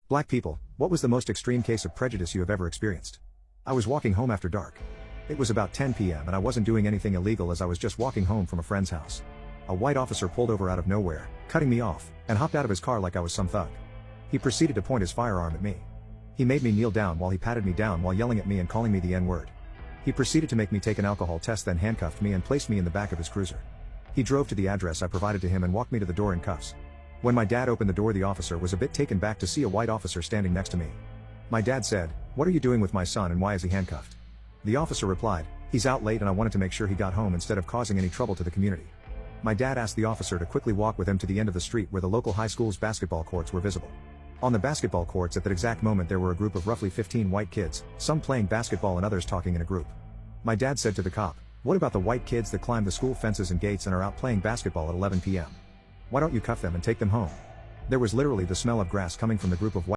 Black people, what was the most extreme case of prejudice you have ever experienced? I was walking home after dark. It was about 10 p.m. and I wasn't doing anything illegal as I was just walking home from a friend's house. A white officer pulled over out of nowhere, cutting me off, and hopped out of his car like I was some thug. He proceeded to point his firearm at me. He made me kneel down while he patted me down while yelling at me and calling me the N-word. He proceeded to make me take an alcohol test, then handcuffed me and placed me in the back of his cruiser. He drove to the address I provided to him and walked me to the door in cuffs. When my dad opened the door, the officer was a bit taken back to see a white officer standing next to me. My dad said, "What are you doing with my son and why is he handcuffed?" The officer replied, "He's out late and I wanted to make sure he got home instead of causing any trouble to the community." My dad asked the officer to quickly walk with him to the end of the street where the local high school's basketball courts were visible. On the basketball courts at that exact moment there were a group of roughly 15 white kids, some playing basketball and others talking in a group. My dad said to the cop, "What about the white kids that climb the school fences and gates and are out playing basketball at 11 p.m.? Why don't you cuff them and take them home?" There was literally the smell of grass coming from the group of white